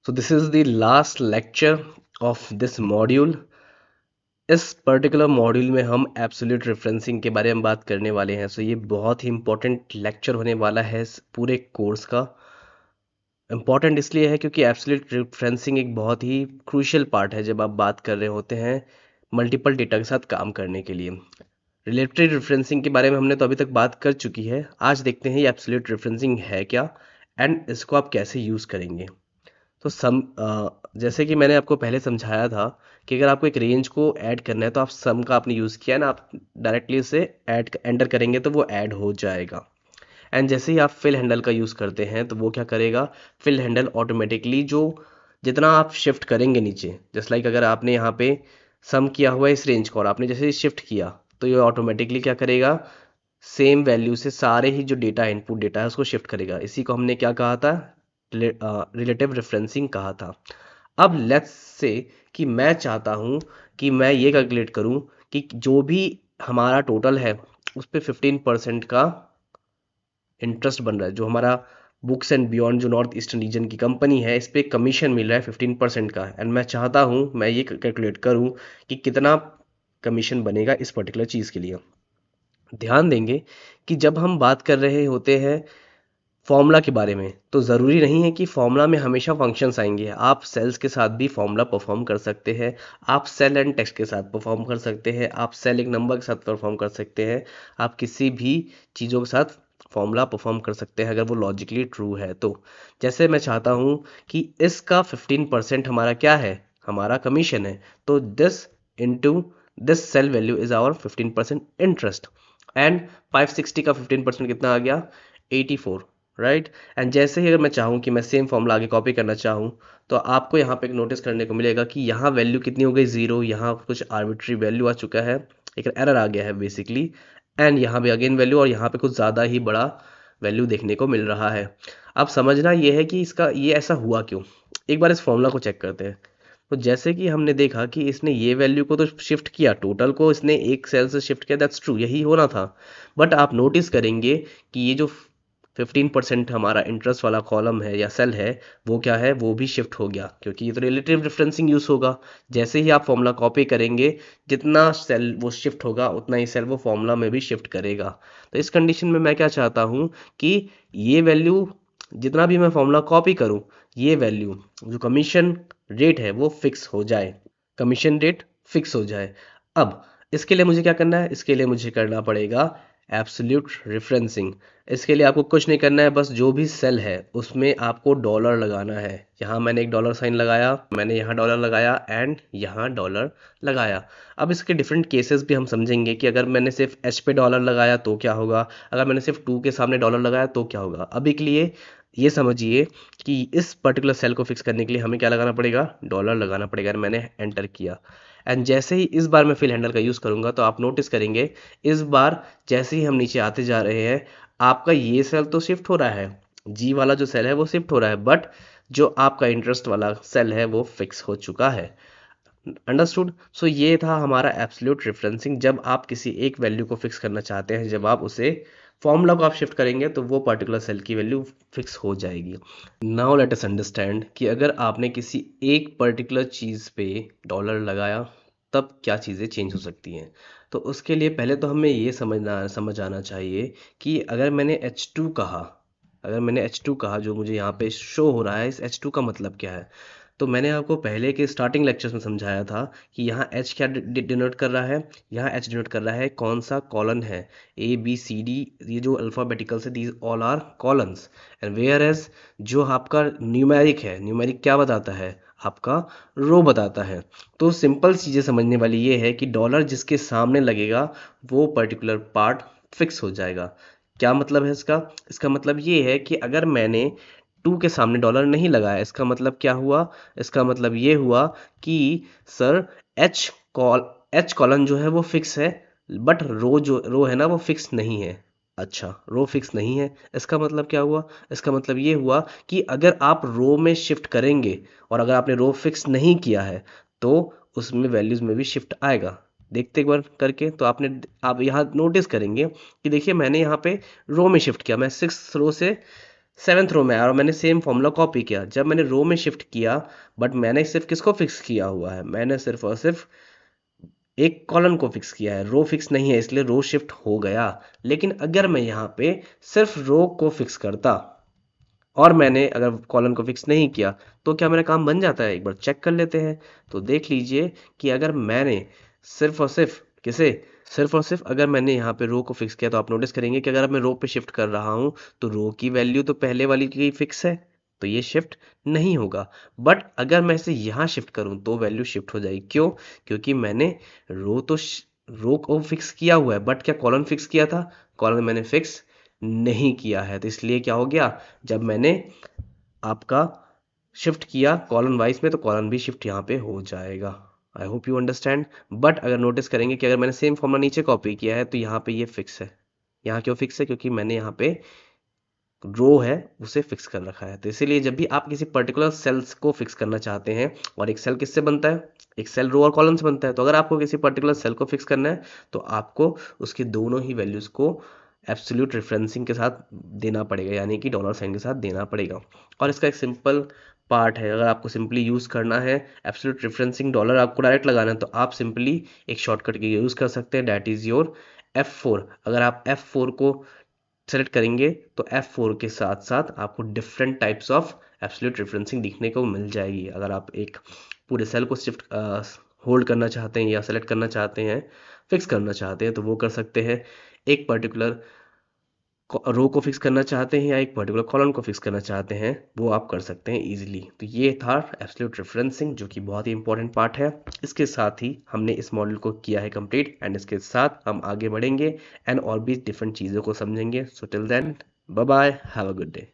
So this is the last lecture of this module. इस particular module में हम absolute referencing के बारे में बात करने वाले हैं। ये बहुत ही इंपॉर्टेंट लेक्चर होने वाला है इस पूरे कोर्स का। इम्पॉर्टेंट इसलिए है क्योंकि एब्सोल्यूट रेफरेंसिंग एक बहुत ही क्रूशियल पार्ट है जब आप बात कर रहे होते हैं मल्टीपल डेटा के साथ काम करने के लिए। रिलेटिव रेफरेंसिंग के बारे में हमने तो अभी तक बात कर चुकी है। आज देखते हैं ये एब्सोल्यूट रेफरेंसिंग है क्या एंड इसको आप कैसे यूज़ करेंगे। तो जैसे कि मैंने आपको पहले समझाया था कि अगर आपको एक रेंज को ऐड करना है तो आप सम का आपने यूज़ किया ना, आप डायरेक्टली उसे ऐड एंटर करेंगे तो वो ऐड हो जाएगा। एंड जैसे ही आप फिल हैंडल का यूज़ करते हैं तो वो क्या करेगा, फिल हैंडल ऑटोमेटिकली जो जितना आप शिफ्ट करेंगे नीचे, जस्ट लाइक अगर आपने यहाँ पे सम किया हुआ है इस रेंज को और आपने जैसे ही शिफ्ट किया तो ये ऑटोमेटिकली क्या करेगा, सेम वैल्यू से सारे ही जो डेटा इनपुट डेटा है उसको शिफ्ट करेगा। इसी को हमने क्या कहा था, रिलेटिव रेफरेंसिंग कहा था। अब लेट्स से कि मैं चाहता हूं कि मैं ये कैलकुलेट करूं कि जो भी हमारा टोटल है उस पे 15% का इंटरेस्ट बन रहा है। जो हमारा बुक्स एंड बियॉन्ड जो नॉर्थ ईस्टर्न रीजन की कंपनी है इस पे कमीशन मिल रहा है 15% का, एंड मैं चाहता हूं मैं ये कैलकुलेट करूं कि कितना कमीशन बनेगा इस पर्टिकुलर चीज़ के लिए। ध्यान देंगे कि जब हम बात कर रहे होते हैं फॉर्मूला के बारे में तो ज़रूरी नहीं है कि फॉर्मूला में हमेशा फंक्शंस आएंगे। आप सेल्स के साथ भी फॉर्मूला परफॉर्म कर सकते हैं, आप सेल एंड टेक्स्ट के साथ परफॉर्म कर सकते हैं, आप सेल एक नंबर के साथ परफॉर्म कर सकते हैं, आप किसी भी चीज़ों के साथ फॉर्मूला परफॉर्म कर सकते हैं अगर वो लॉजिकली ट्रू है तो। जैसे मैं चाहता हूँ कि इसका 15% हमारा क्या है, हमारा कमीशन है, तो this into this sale value is our 15% interest, and 560 का 15% कितना आ गया, 84, राइट। एंड जैसे ही अगर मैं चाहूँ कि मैं सेम फॉर्मूला आगे कॉपी करना चाहूँ तो आपको यहाँ पे एक नोटिस करने को मिलेगा कि यहाँ वैल्यू कितनी हो गई, ज़ीरो। यहाँ कुछ आर्बिट्री वैल्यू आ चुका है, एक एरर आ गया है बेसिकली, एंड यहाँ पे अगेन वैल्यू, और यहाँ पे कुछ ज़्यादा ही बड़ा वैल्यू देखने को मिल रहा है। अब समझना ये है कि इसका ये ऐसा हुआ क्यों। एक बार इस फॉर्मूला को चेक करते हैं। तो जैसे कि हमने देखा कि इसने ये वैल्यू को तो शिफ्ट किया, टोटल को इसने एक सेल से शिफ्ट किया, दैट्स ट्रू, यही होना था। बट आप नोटिस करेंगे कि ये जो 15% हमारा इंटरेस्ट वाला कॉलम है या सेल है वो क्या है, वो भी शिफ्ट हो गया क्योंकि ये तो रिलेटिव रेफरेंसिंग यूज़ होगा। जैसे ही आप फॉर्मूला कॉपी करेंगे जितना सेल वो शिफ्ट होगा उतना ही सेल वो फॉर्मूला में भी शिफ्ट करेगा। तो इस कंडीशन में मैं क्या चाहता हूँ कि ये वैल्यू जितना भी मैं फॉर्मूला कॉपी करूँ, ये वैल्यू जो कमीशन रेट है वो फिक्स हो जाए, कमीशन रेट फिक्स हो जाए। अब इसके लिए मुझे क्या करना है, इसके लिए मुझे करना पड़ेगा एब्सोल्यूट रेफरेंसिंग। इसके लिए आपको कुछ नहीं करना है, बस जो भी सेल है उसमें आपको डॉलर लगाना है। यहाँ मैंने एक डॉलर साइन लगाया, मैंने यहाँ डॉलर लगाया एंड यहाँ डॉलर लगाया। अब इसके डिफरेंट केसेस भी हम समझेंगे कि अगर मैंने सिर्फ एच पे डॉलर लगाया तो क्या होगा, अगर मैंने सिर्फ टू के सामने डॉलर लगाया तो क्या होगा। अभी के लिए ये समझिए कि इस पर्टिकुलर सेल को फिक्स करने के लिए हमें क्या लगाना पड़ेगा, डॉलर लगाना पड़ेगा। और मैंने एंटर किया, एंड जैसे ही इस बार मैं फिल हैंडल का यूज़ करूंगा तो आप नोटिस करेंगे इस बार जैसे ही हम नीचे आते जा रहे हैं आपका ये सेल तो शिफ्ट हो रहा है, जी वाला जो सेल है वो शिफ्ट हो रहा है, बट जो आपका इंटरेस्ट वाला सेल है वो फिक्स हो चुका है। अंडरस्टूड। सो ये था हमारा एब्सोल्यूट रेफरेंसिंग। जब आप किसी एक वैल्यू को फिक्स करना चाहते हैं, जब आप उसे फॉर्मूला को आप शिफ्ट करेंगे तो वो पर्टिकुलर सेल की वैल्यू फिक्स हो जाएगी। नाउ लेट अस अंडरस्टैंड कि अगर आपने किसी एक पर्टिकुलर चीज़ पे डॉलर लगाया तब क्या चीज़ें चेंज हो सकती हैं। तो उसके लिए पहले तो हमें ये समझ आना चाहिए कि अगर मैंने H2 कहा, अगर मैंने H2 कहा जो मुझे यहाँ पे शो हो रहा है, इस H2 का मतलब क्या है। तो मैंने आपको पहले के स्टार्टिंग लेक्चर्स में समझाया था कि यहाँ H क्या डिनोट कर रहा है, यहाँ H डिनोट कर रहा है कौन सा कॉलन है, ABCD, ये जो अल्फ़ाबेटिकल से these all are columns. And whereas जो आपका न्यूमेरिक है, न्यूमेरिक क्या बताता है, आपका रो बताता है। तो सिंपल चीज़ें समझने वाली ये है कि डॉलर जिसके सामने लगेगा वो पर्टिकुलर पार्ट फिक्स हो जाएगा। क्या मतलब है इसका, इसका मतलब ये है कि अगर मैंने टू के सामने डॉलर नहीं लगाया, इसका मतलब क्या हुआ, इसका मतलब ये हुआ कि सर एच कॉलन जो है वो फिक्स है, बट रो है ना वो फिक्स नहीं है। अच्छा, रो फिक्स नहीं है, इसका मतलब क्या हुआ, इसका मतलब ये हुआ कि अगर आप रो में शिफ्ट करेंगे और अगर आपने रो फिक्स नहीं किया है तो उसमें वैल्यूज में भी शिफ्ट आएगा। देखते एक बार करके तो आप यहाँ नोटिस करेंगे कि देखिए मैंने यहाँ पे रो में शिफ्ट किया, मैं 6 रो से 7th रो में आया और मैंने सेम फॉर्मूला कॉपी किया। जब मैंने रो में शिफ्ट किया, बट मैंने सिर्फ किसको फिक्स किया हुआ है, मैंने सिर्फ और सिर्फ एक कॉलम को फिक्स किया है, रो फिक्स नहीं है, इसलिए रो शिफ्ट हो गया। लेकिन अगर मैं यहाँ पे सिर्फ रो को फिक्स करता और मैंने अगर कॉलम को फिक्स नहीं किया, तो क्या मेरा काम बन जाता है? एक बार चेक कर लेते हैं। तो देख लीजिए कि अगर मैंने सिर्फ और सिर्फ किसे सिर्फ और सिर्फ अगर मैंने यहाँ पे रो को फिक्स किया, तो आप नोटिस करेंगे कि अगर मैं रो पे शिफ्ट कर रहा हूँ, तो रो की वैल्यू तो पहले वाली की फिक्स है, तो ये शिफ्ट नहीं होगा। बट अगर मैं इसे यहाँ शिफ्ट करूँ तो वैल्यू शिफ्ट हो जाएगी। क्यों? क्योंकि मैंने रो को फिक्स किया हुआ है, बट क्या कॉलम फिक्स किया था? कॉलम मैंने फिक्स नहीं किया है, तो इसलिए क्या हो गया, जब मैंने आपका शिफ्ट किया कॉलम वाइज में, तो कॉलम भी शिफ्ट यहाँ पे हो जाएगा। I hope you understand. But अगर नोटिस करेंगे कि अगर मैंने सेम फॉर्मूला नीचे कॉपी किया है, तो यहाँ पे ये फिक्स है। यहाँ क्यों फिक्स है? क्योंकि मैंने यहाँ पे रो है उसे फिक्स कर रखा है। तो इसीलिए जब भी आप किसी पर्टिकुलर सेल्स को फिक्स करना चाहते हैं, और एक सेल किससे बनता है? एक सेल रो और कॉलम से बनता है। तो अगर आपको किसी पर्टिकुलर सेल को फिक्स करना है, तो आपको उसके दोनों ही वैल्यूज को एब्सोल्यूट रेफरेंसिंग के साथ देना पड़ेगा, यानी कि डॉलर साइन के साथ देना पड़ेगा। और इसका एक सिंपल पार्ट है, अगर आपको सिंपली यूज़ करना है एब्सोल्यूट रेफरेंसिंग डॉलर आपको डायरेक्ट लगाना है, तो आप सिंपली एक शॉर्टकट की यूज़ कर सकते हैं, डैट इज़ योर F4। अगर आप F4 को सेलेक्ट करेंगे, तो F4 के साथ साथ आपको different types of absolute referencing दिखने को मिल जाएगी। अगर आप एक पूरे सेल को शिफ्ट होल्ड करना चाहते हैं, या सेलेक्ट करना चाहते हैं, फिक्स करना चाहते हैं, तो वो कर सकते हैं। एक पर्टिकुलर रो को फिक्स करना चाहते हैं, या एक पर्टिकुलर कॉलम को फिक्स करना चाहते हैं, वो आप कर सकते हैं इजीली। तो ये था एब्सोल्यूट रेफरेंसिंग, जो कि बहुत ही इंपॉर्टेंट पार्ट है। इसके साथ ही हमने इस मॉड्यूल को किया है कंप्लीट, एंड इसके साथ हम आगे बढ़ेंगे एंड और भी डिफरेंट चीज़ों को समझेंगे। So till then, bye bye, have a good day.